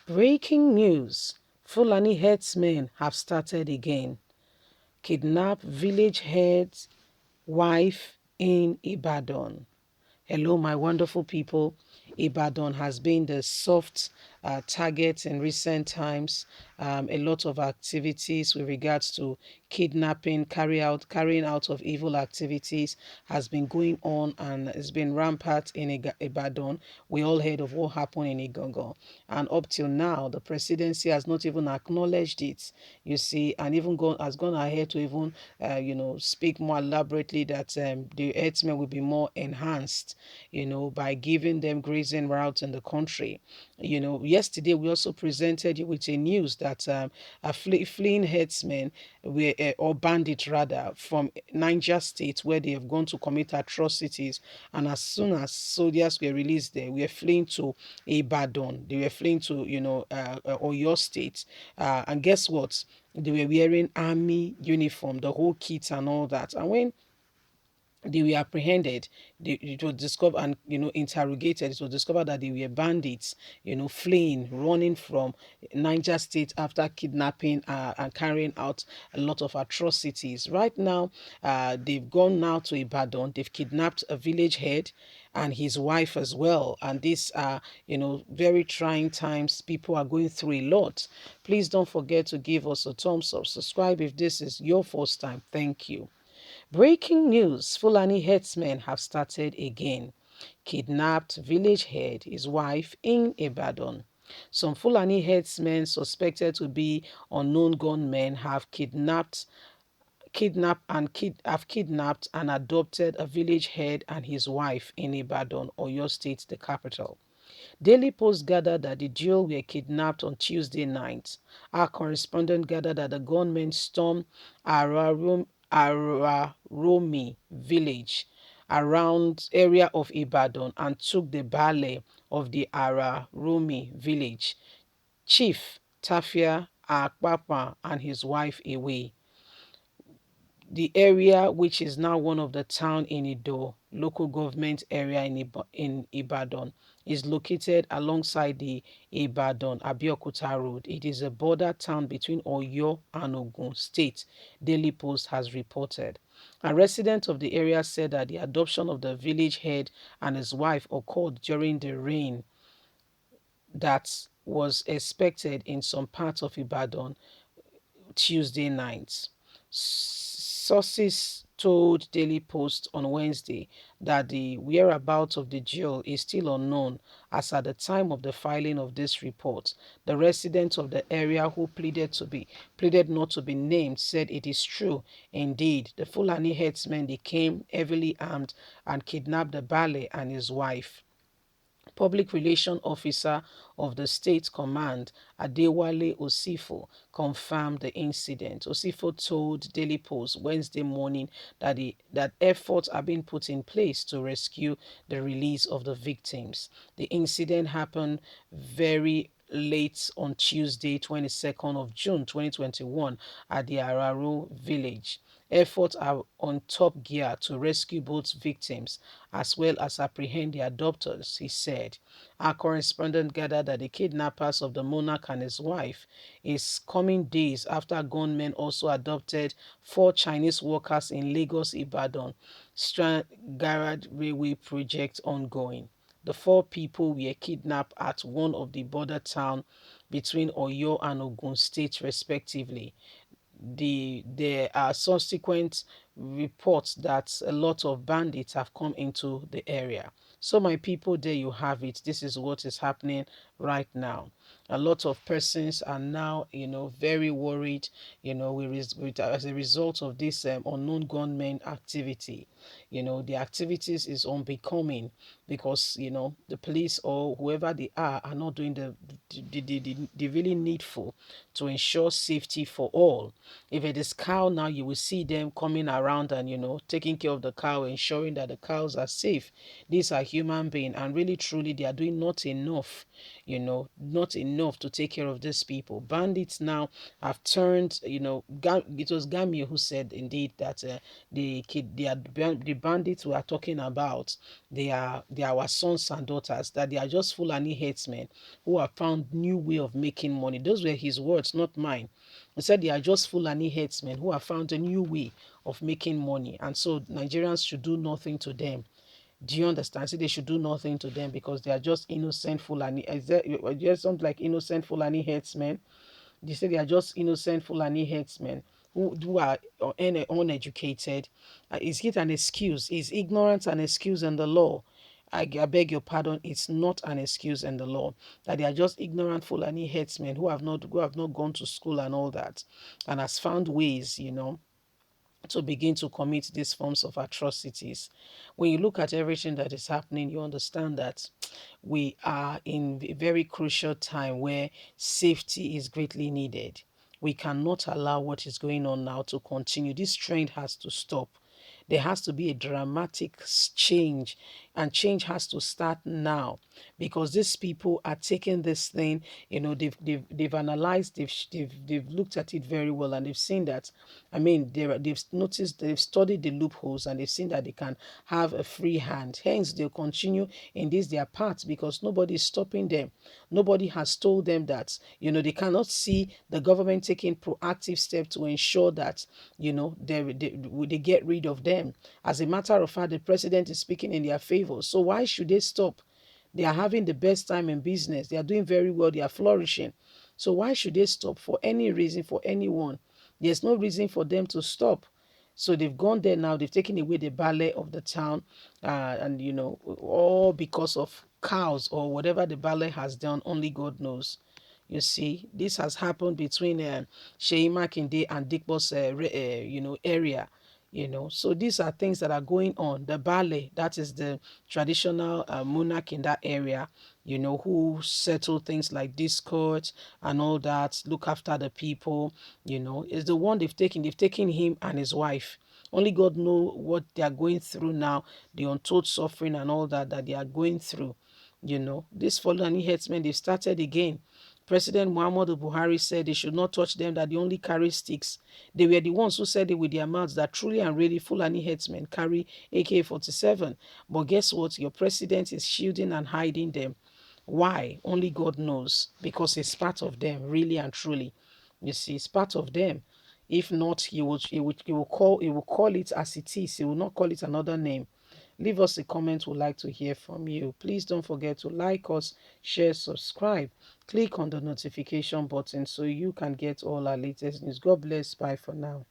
Breaking news. Fulani herdsmen have started again. Kidnap village head's wife in Ibadan. Hello, my wonderful people. Ibadan has been the soft target in recent times. A lot of activities with regards to kidnapping, carrying out of evil activities has been going on, and it's been rampant in Ibadan. We all heard of what happened in Igangan, and up till now, the presidency has not even acknowledged it. You see, and even has gone ahead to even, speak more elaborately that the herdsmen will be more enhanced, by giving them grazing routes in the country. Yesterday we also presented you with a news that fleeing herdsmen or bandits rather, from Niger State, where they have gone to commit atrocities, and as soon as soldiers were released there, we were fleeing to Ibadan. They were fleeing to, Oyo State, and guess what? They were wearing army uniform, the whole kit and all that. And when they were apprehended, it was discovered and interrogated, it was discovered that they were bandits, fleeing, running from Niger State after kidnapping and carrying out a lot of atrocities. Right now, they've gone now to Ibadan. They've kidnapped a village head and his wife as well, and these are, very trying times. People are going through a lot. Please don't forget to give us a thumbs up, subscribe if this is your first time. Thank you. Breaking news. Fulani herdsmen have started again. Kidnapped village head, his wife in Ibadan. Some Fulani herdsmen suspected to be unknown gunmen have kidnapped and adopted a village head and his wife in Ibadan, Oyo State, the capital. Daily Post gathered that the duo were kidnapped on Tuesday night. Our correspondent gathered that the gunmen stormed Araromi village around area of Ibadan and took the Bale of the Araromi village, Chief Tafia Akpapa, and his wife away. The area, which is now one of the town in Ido, local government area in Ibadan, is located alongside the Ibadan-Abeokuta road. It is a border town between Oyo and Ogun State, Daily Post has reported. A resident of the area said that the adoption of the village head and his wife occurred during the rain that was expected in some parts of Ibadan Tuesday night. Sources told Daily Post on Wednesday that the whereabouts of the duo is still unknown, as at the time of the filing of this report, the residents of the area who pleaded not to be named said it is true. Indeed, the Fulani herdsmen, they came heavily armed and kidnapped the Bale and his wife. Public Relations Officer of the State Command, Adewale Osifo, confirmed the incident. Osifo told Daily Post Wednesday morning that efforts are being put in place to rescue the release of the victims. The incident happened very late on Tuesday, 22nd of June 2021 at the Araro village. Efforts are on top gear to rescue both victims as well as apprehend the adopters, he said. Our correspondent gathered that the kidnappers of the monarch and his wife is coming days after gunmen also adopted 4 Chinese workers in Lagos Ibadan Strand Garage Railway project ongoing. The 4 people were kidnapped at one of the border towns between Oyo and Ogun State, respectively. There are subsequent reports that a lot of bandits have come into the area. So my people, there you have it. This is what is happening right now. A lot of persons are now, very worried, as a result of this unknown gunmen activity. The activities is unbecoming because, the police or whoever they are not doing the really needful to ensure safety for all. If it is cow now, you will see them coming around and, taking care of the cow, ensuring that the cows are safe. These are human beings, and really, truly, they are doing not enough, not enough to take care of these people. Bandits now have turned, it was Gamio who said indeed that the bandits we are talking about, they are our sons and daughters, that they are just Fulani headsmen who have found new way of making money. Those were his words, not mine. He said they are just Fulani headsmen who have found a new way of making money, and so Nigerians should do nothing to them. Do you understand? See, they should do nothing to them because they are just innocent Fulani. Is there just something like innocent Fulani headsmen? They say they are just innocent Fulani headsmen who are uneducated. Is it an excuse? Is ignorance an excuse in the law? I beg your pardon, it's not an excuse in the law. That they are just ignorant Fulani headsmen who have not gone to school and all that, and has found ways, to begin to commit these forms of atrocities. When you look at everything that is happening, you understand that we are in a very crucial time where safety is greatly needed. We cannot allow what is going on now to continue. This trend has to stop. There has to be a dramatic change, and change has to start now, because these people are taking this thing. They've analyzed, they've looked at it very well, and they've seen that. I mean, they've noticed, they've studied the loopholes, and they've seen that they can have a free hand. Hence, they'll continue in this their path because nobody is stopping them. Nobody has told them that they cannot see the government taking proactive steps to ensure that they get rid of them. As a matter of fact, the president is speaking in their favor. So why should they stop? They are having the best time in business. They are doing very well. They are flourishing. So why should they stop for any reason, for anyone? There's no reason for them to stop. So they've gone there now. They've taken away the ballet of the town, and all because of cows or whatever the ballet has done. Only God knows. You see, this has happened between Sheyi Makinde and Dikbo's area. So these are things that are going on. The ballet, that is the traditional monarch in that area, who settle things like discord and all that, look after the people, is the one they've taken. They've taken him and his wife. Only God know what they are going through now, the untold suffering and all that they are going through. This Fulani headsmen, they've started again. President Muhammadu Buhari said they should not touch them, that they only carry sticks. They were the ones who said it with their mouths, that truly and really Fulani headsmen carry AK-47. But guess what? Your president is shielding and hiding them. Why? Only God knows. Because it's part of them, really and truly. You see, it's part of them. If not, he will call it as it is. He will not call it another name. Leave us a comment. We'd like to hear from you. Please don't forget to like us, share, subscribe. Click on the notification button so you can get all our latest news. God bless. Bye for now.